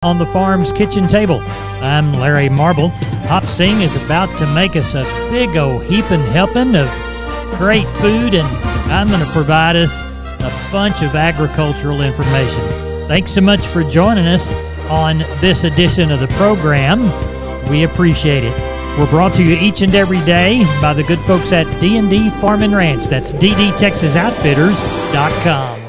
On the farm's kitchen table. I'm Larry Marble. Hop Sing is about to make us a big old heaping helping of great food, and I'm going to provide us a bunch of agricultural information. Thanks so much for joining us on this edition of the program. We appreciate it. We're brought to you each and every day by the good folks at D&D Farm and Ranch. That's ddtexasoutfitters.com.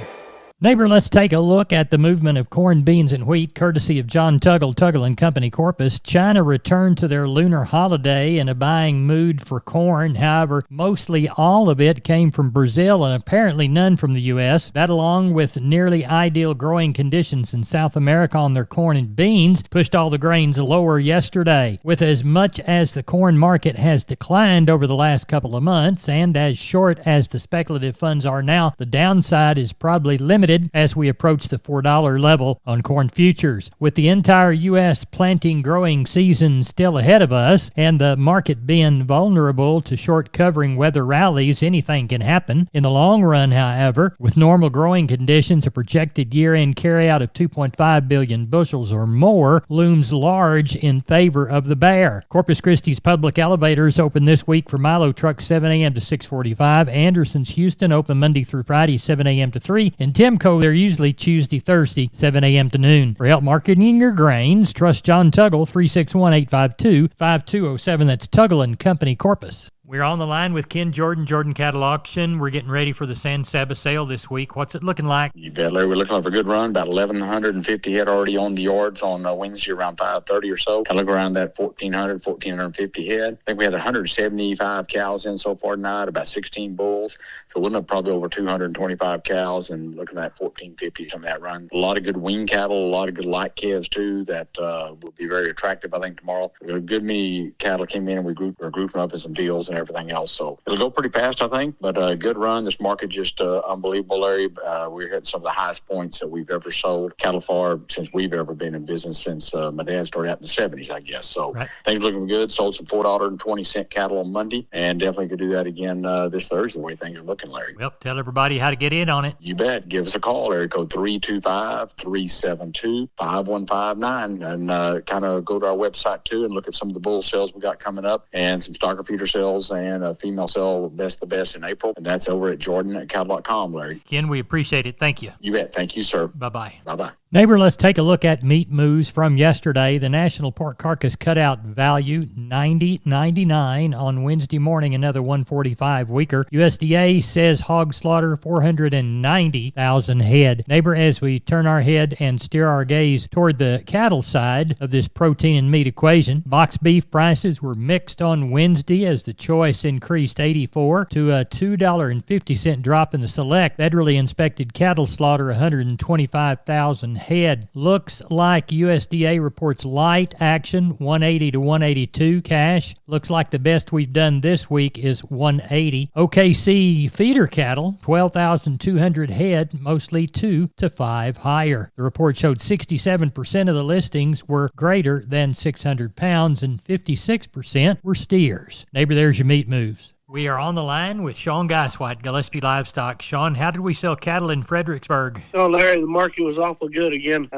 Neighbor, let's take a look at the movement of corn, beans, and wheat, courtesy of John Tuggle & Company, Corpus. China returned to their lunar holiday in a buying mood for corn. However, mostly all of it came from Brazil and apparently none from the U.S. That, along with nearly ideal growing conditions in South America on their corn and beans, pushed all the grains lower yesterday. With as much as the corn market has declined over the last couple of months, and as short as the speculative funds are now, the downside is probably limited as we approach the $4 level on corn futures. With the entire U.S. planting growing season still ahead of us and the market being vulnerable to short covering weather rallies, anything can happen. In the long run, however, with normal growing conditions, a projected year-end carryout of 2.5 billion bushels or more looms large in favor of the bear. Corpus Christi's public elevators open this week for Milo trucks 7 a.m. to 6:45. Anderson's Houston open Monday through Friday 7 a.m. to 3. And Timco, they're usually Tuesday, Thursday, 7 a.m. to noon. For help marketing your grains, trust John Tuggle, 361-852-5207. That's Tuggle & Company, Corpus. We're on the line with Ken Jordan, Jordan Cattle Auction. We're getting ready for the San Saba sale this week. What's it looking like? You bet, Larry. We're looking for a good run. About 1,150 head already on the yards on Wednesday around 5:30 or so. Kind of look around that 1,450 head. I think we had 175 cows in so far tonight, about 16 bulls. So we'll have probably over 225 cows and looking at 1,450 on that run. A lot of good wean cattle, a lot of good light calves too that will be very attractive, I think, tomorrow. A good many cattle came in and we're grouping them up in some deals and everything else. So it'll go pretty fast, I think, but a good run. This market just unbelievable, Larry. We're hitting some of the highest points that we've ever sold cattle farm since we've ever been in business, since my dad started out in the 70s, I guess. So right. Things looking good. Sold some $4.20 cattle on Monday, and definitely could do that again this Thursday, the way things are looking, Larry. Well, tell everybody how to get in on it. You bet. Give us a call, area code 325-372-5159, and kind of go to our website too and look at some of the bull sales we got coming up and some stocker feeder sales and a female sale, the best in April. And that's over at jordan@cattle.com, Larry. Ken, we appreciate it. Thank you. You bet. Thank you, sir. Bye-bye. Bye-bye. Neighbor, let's take a look at meat moves from yesterday. The national pork carcass cutout value, $90.99 on Wednesday morning, another $145 weaker. USDA says hog slaughter, 490,000 head. Neighbor, as we turn our head and steer our gaze toward the cattle side of this protein and meat equation, box beef prices were mixed on Wednesday as the choice increased 84 to a $2.50 drop in the select. Federally inspected cattle slaughter, 125,000 head. Looks like USDA reports light action, 180 to 182 cash. Looks like the best we've done this week is 180. OKC feeder cattle, 12,200 head, mostly 2 to 5 higher. The report showed 67% of the listings were greater than 600 pounds and 56% were steers. Neighbor, there's your meat moves. We are on the line with Sean Geiswhite, Gillespie Livestock. Sean, how did we sell cattle in Fredericksburg? Oh, Larry, the market was awful good again.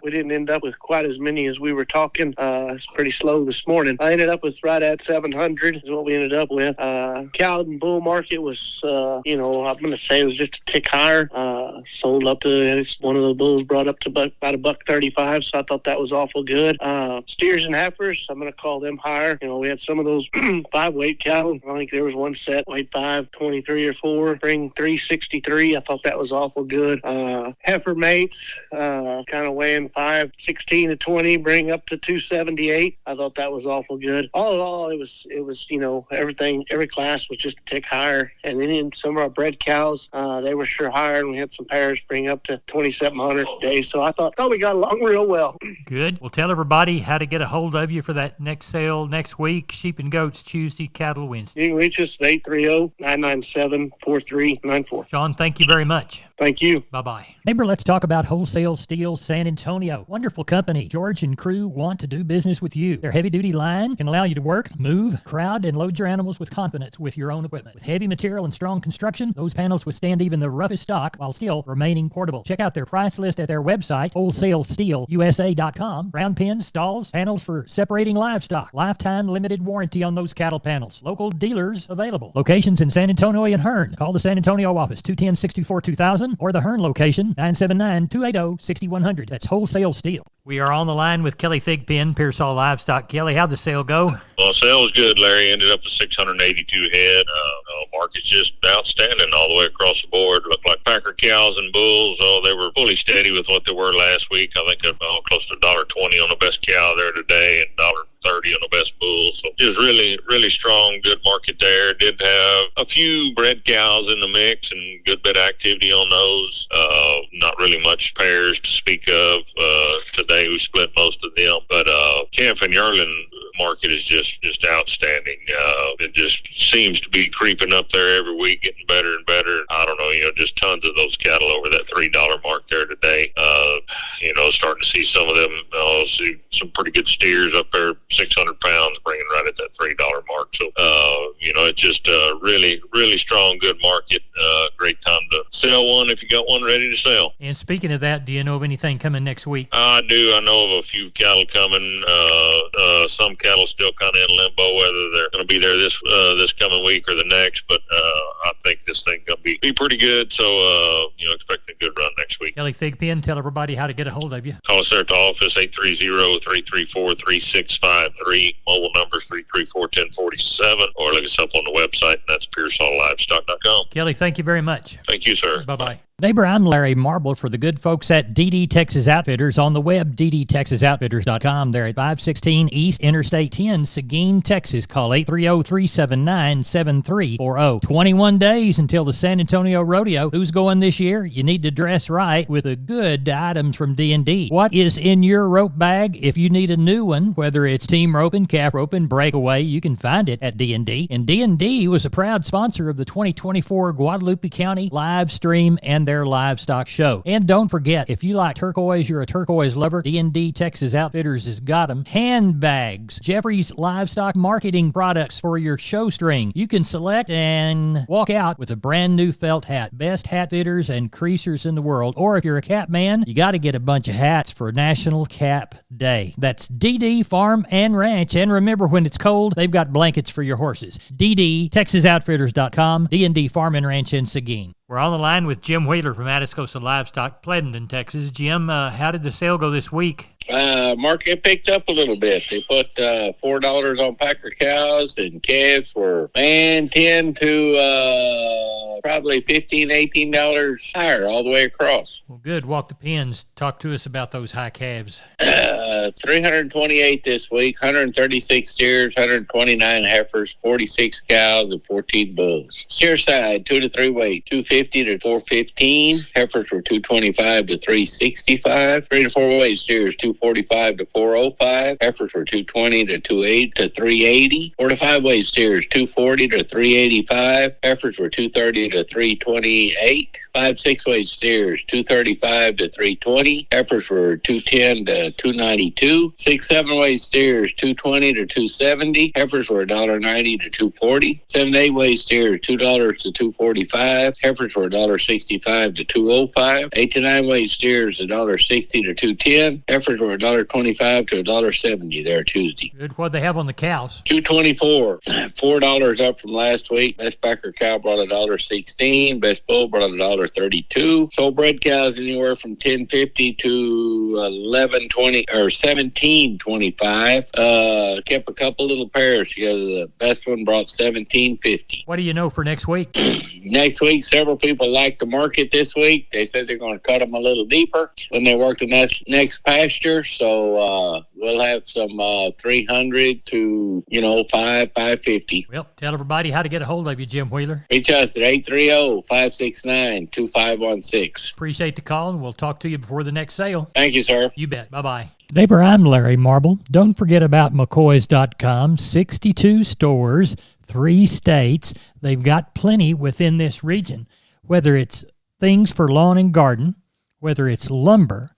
We didn't end up with quite as many as we were talking. It's pretty slow this morning. I ended up with right at 700 is what we ended up with. Cow and bull market was, I'm going to say it was just a tick higher. Sold up to, one of the bulls brought up to about $1.35, so I thought that was awful good. Steers and heifers, I'm going to call them higher. We had some of those 5-weight cattle. I think there was one set weighed 523 or 4, bring 363. I thought that was awful good. Heifer mates, kind of weighing 516 to 20, bring up to 278. I thought that was awful good. All in all, it was everything, every class was just a tick higher. And then in some of our bred cows, they were sure higher, and we had some pairs bring up to 2,700 today. So I thought we got along real well. Good. Well, tell everybody how to get a hold of you for that next sale next week. Sheep and goats Tuesday, cattle Wednesday. You can reach us us at 830-997-4394. Sean, thank you very much. Thank you. Bye-bye. Neighbor, let's talk about Wholesale Steel San Antonio. Wonderful company. George and crew want to do business with you. Their heavy-duty line can allow you to work, move, crowd, and load your animals with confidence with your own equipment. With heavy material and strong construction, those panels withstand even the roughest stock while still remaining portable. Check out their price list at their website, wholesalesteelusa.com. Round pins, stalls, panels for separating livestock. Lifetime limited warranty on those cattle panels. Local dealers available. Locations in San Antonio and Hearn. Call the San Antonio office, 210-64-2000, or the Hearn location, 979-280-6100. That's Wholesale Steel. We are on the line with Kelly Thigpen, Pearsall Livestock. Kelly, how'd the sale go? Well, sale was good, Larry. Ended up with 682 head. Market's just outstanding all the way across the board. Looked like Packer cows and bulls. They were fully steady with what they were last week. I think close to $1.20 on the best cow there today and $1.30 on the best bull. So just really, really strong, good market there. Did have a few bred cows in the mix and good bit of activity on those. Not really much pairs to speak of. Today we split most of them, but calf and yearling market is just outstanding. It just seems to be creeping up there every week, getting better and better. I don't know, just tons of those cattle over that $3 mark there today. Starting to see some of them, see some pretty good steers up there, 600 pounds, bringing right at that $3 mark. So, it's just a really, really strong, good market. Great time to sell one if you got one ready to sell. And speaking of that, do you know of anything coming next week? I do. I know of a few cattle coming. Some cattle still kind of in limbo, whether they're going to be there this coming week or the next. But I think this thing going to be pretty good. So, expect a good run next week. Kelly Thigpen, tell everybody how to get a hold of you. Call us there at the office, 830-334-3653. Mobile numbers 334-1047, or look us up on the website, and that's PearsallLivestock.com. Kelly, thank you very much. Thank you, sir. Bye-bye. Neighbor, I'm Larry Marble for the good folks at DD Texas Outfitters. On the web, ddtexasoutfitters.com. They're at 516 East Interstate 10, Seguin, Texas. Call 830-379-7340. 21 days until the San Antonio Rodeo. Who's going this year? You need to dress right with the good items from D&D. What is in your rope bag? If you need a new one, whether it's team roping, calf roping, breakaway, you can find it at D&D. And D&D was a proud sponsor of the 2024 Guadalupe County live stream and their livestock show. And don't forget, if you like turquoise, you're a turquoise lover, D&D Texas Outfitters has got them. Handbags, Jeffrey's livestock marketing products for your show string. You can select and walk out with a brand new felt hat. Best hat fitters and creasers in the world. Or if you're a cap man, you got to get a bunch of hats for National Cap Day. That's DD Farm and Ranch. And remember, when it's cold, they've got blankets for your horses. DDTexasOutfitters.com, D&D Farm and Ranch in Seguin. We're on the line with Jim Wheeler from Atascosa Livestock, Pleasanton, Texas. Jim, how did the sale go this week? Market picked up a little bit. They put $4 on Packer cows, and calves were, 10 to probably $15, $18 higher all the way across. Well, good. Walk the pins. Talk to us about those high calves. 328 this week, 136 steers, 129 heifers, 46 cows, and 14 bulls. Steer side, 2 to 3 weight, 250 to 415. Heifers were 225 to 365. 3 to 4 weight steers, 245 to 405. Heifers were 220 to 380. 4 to 5 weight steers, 240 to 385. Heifers were 230 to 328. 5-6 weight steers, 235 to 320. Heifers were 210 to 292. 6-7 weight steers, 220 to 270. Heifers were $1.90 to 240. 7-8 weight steers, $2 to 245. Heifers were $1.65 to 205. 8 to 9 weight steers, $1.60 to 210. Heifers were $1.25 to $1.70 there Tuesday. Good. What'd they have on the cows? 224, $4 up from last week. Best Packer cow brought $1.16. Best bull brought $1.32. Sold bred cows anywhere from $10.50 to $11.20 or $17.25. Kept a couple little pairs together. The best one brought $17.50. What do you know for next week? Next week, several people like the market this week. They said they're going to cut them a little deeper when they work the next pasture. So we'll have some 300 to, $550. Well, tell everybody how to get a hold of you, Jim Wheeler. Reach us at 830-569-2516. Appreciate the call, and we'll talk to you before the next sale. Thank you, sir. You bet. Bye-bye. Neighbor, I'm Larry Marble. Don't forget about McCoys.com. 62 stores, 3 states. They've got plenty within this region, whether it's things for lawn and garden, whether it's lumber,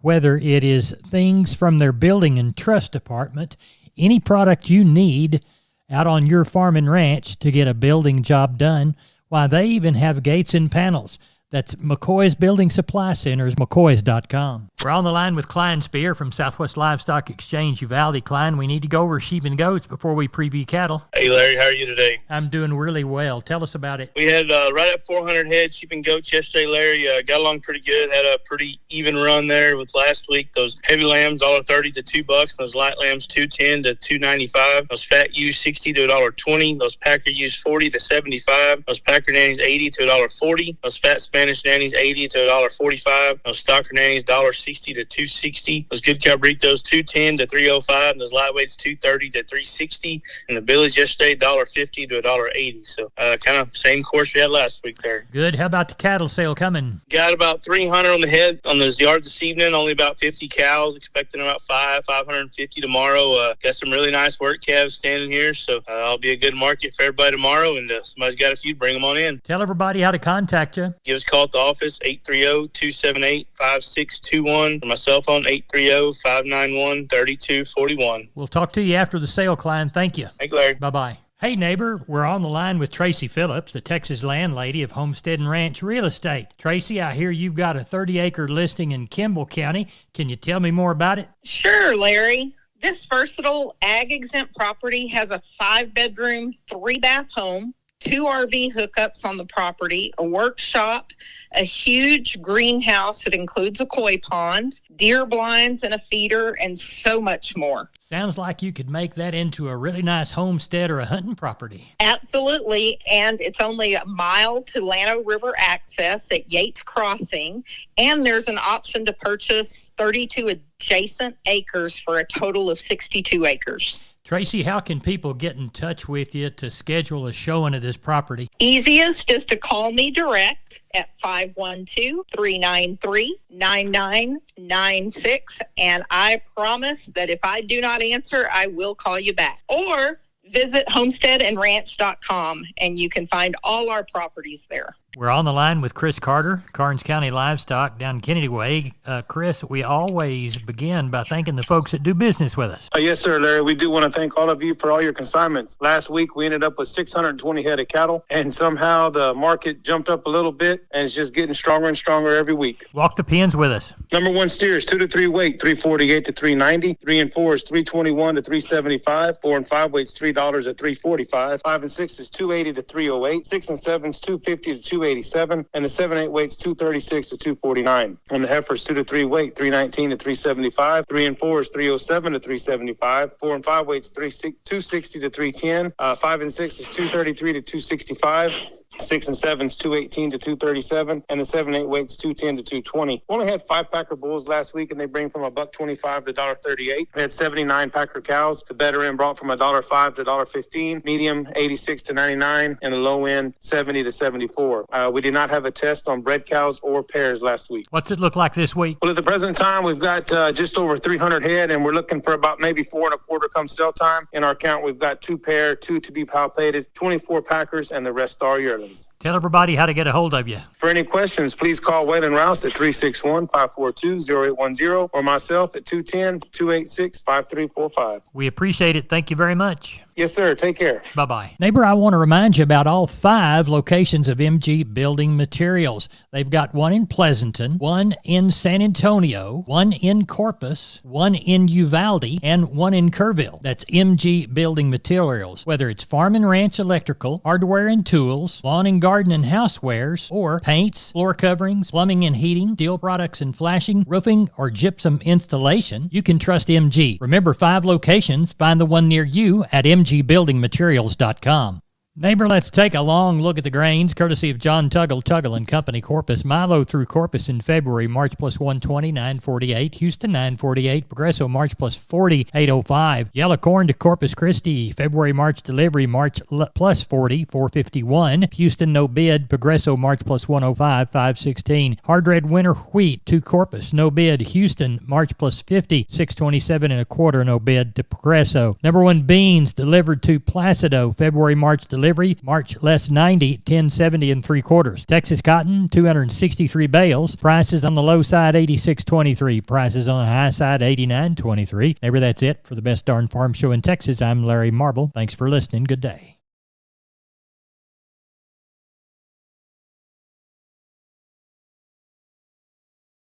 whether it is things from their building and trust department, any product you need out on your farm and ranch to get a building job done. Why, they even have gates and panels. That's McCoy's Building Supply Centers, McCoy's.com. We're on the line with Klein Spear from Southwest Livestock Exchange, Uvalde. Klein, we need to go over sheep and goats before we preview cattle. Hey, Larry, how are you today? I'm doing really well. Tell us about it. We had right at 400 head sheep and goats yesterday, Larry. Got along pretty good. Had a pretty even run there with last week. Those heavy lambs, $1.30 to $2. Those light lambs, $2.10 to $2.95. Those fat ewes, $60 to $1.20. Those packer ewes, $40 to $75. Those packer nannies, $80 to $1.40. Those fat Spanish nannies, $80 to $1.45. Those stocker nannies, $1.60 to $2.60. Those good cabritos, $2.10 to $3.05. And those lightweights, $2.30 to $3.60. And the billies yesterday, $1.50 to $1.80. So kind of same course we had last week there. Good. How about the cattle sale coming? Got about 300 on the head on those yards this evening. Only about 50 cows. Expecting about 550 tomorrow. Got some really nice work calves standing here. So I'll be a good market for everybody tomorrow. And somebody's got a few, bring them on in. Tell everybody how to contact you. Give us a call at the office, 830-278-5621. Or my cell phone, 830-591-3241. We'll talk to you after the sale, Klein. Thank you. Thank you, Larry. Bye-bye. Hey, neighbor, we're on the line with Tracy Phillips, the Texas landlady of Homestead and Ranch Real Estate. Tracy, I hear you've got a 30-acre listing in Kimball County. Can you tell me more about it? Sure, Larry. This versatile ag-exempt property has a 5-bedroom, 3-bath home, 2 RV hookups on the property, a workshop, a huge greenhouse that includes a koi pond, deer blinds and a feeder, and so much more. Sounds like you could make that into a really nice homestead or a hunting property. Absolutely, and it's only a mile to Llano River access at Yates Crossing, and there's an option to purchase 32 adjacent acres for a total of 62 acres. Tracy, how can people get in touch with you to schedule a showing of this property? Easiest is to call me direct at 512-393-9996, and I promise that if I do not answer, I will call you back. Or visit homesteadandranch.com, and you can find all our properties there. We're on the line with Chris Carter, Karnes County Livestock down Kennedy Way. Chris, we always begin by thanking the folks that do business with us. Yes, sir, Larry. We do want to thank all of you for all your consignments. Last week, we ended up with 620 head of cattle, and somehow the market jumped up a little bit, and it's just getting stronger and stronger every week. Walk the pens with us. Number 1 steers, 2 to 3 weight, 348 to 390. 3 and 4 is 321 to 375. 4 and 5 weights, $3 at 345. 5 and 6 is 280 to 308. 6 and 7 is 250 to 287, and the 7/8 weight's 236 to 249. On the heifers, 2 to 3 weight, 319 to 375. 3 and 4 is 307 to 375. 4 and 5 weight's 260 to 310. 5 and 6 is 233 to 265. 6 and 7 is 218 to 237, and the 7/8 weight's 210 to 220. We only had 5 packer bulls last week, and they bring from $1.25 to $1.38. We had 79 packer cows. The better end brought from $1.05 to $1.15. Medium 86 to 99, and the low end 70 to 74. We did not have a test on bred cows or pairs last week. What's it look like this week? Well, at the present time, we've got just over 300 head, and we're looking for about maybe 4 1/4 come sale time. In our count, we've got 2 pair, 2 to be palpated, 24 packers, and the rest are yearlings. Tell everybody how to get a hold of you. For any questions, please call Waylon Rouse at 361-542-0810 or myself at 210-286-5345. We appreciate it. Thank you very much. Yes, sir. Take care. Bye-bye. Neighbor, I want to remind you about all 5 locations of MG Building Materials. They've got one in Pleasanton, one in San Antonio, one in Corpus, one in Uvalde, and one in Kerrville. That's MG Building Materials. Whether it's farm and ranch electrical, hardware and tools, lawn and garden and housewares, or paints, floor coverings, plumbing and heating, steel products and flashing, roofing, or gypsum installation, you can trust MG. Remember, 5 locations. Find the one near you at mgbuildingmaterials.com. Neighbor, let's take a long look at the grains, courtesy of John Tuggle and Company, Corpus. Milo through Corpus in February, March plus 120, 948. Houston, 948. Progresso, March plus 40, 805. Yellow corn to Corpus Christi, February, March delivery, March plus 40, 451. Houston, no bid. Progresso, March plus 105, 516. Hard red winter wheat to Corpus, no bid. Houston, March plus 50, 627 and a quarter, no bid to Progresso. Number one beans delivered to Placido, February, March delivery, March less 90, 1070 and 3/4. Texas cotton, 263 bales. Prices on the low side, 86.23. Prices on the high side, 89.23. Neighbor, that's it for the Best Darn Farm Show in Texas. I'm Larry Marble. Thanks for listening. Good day.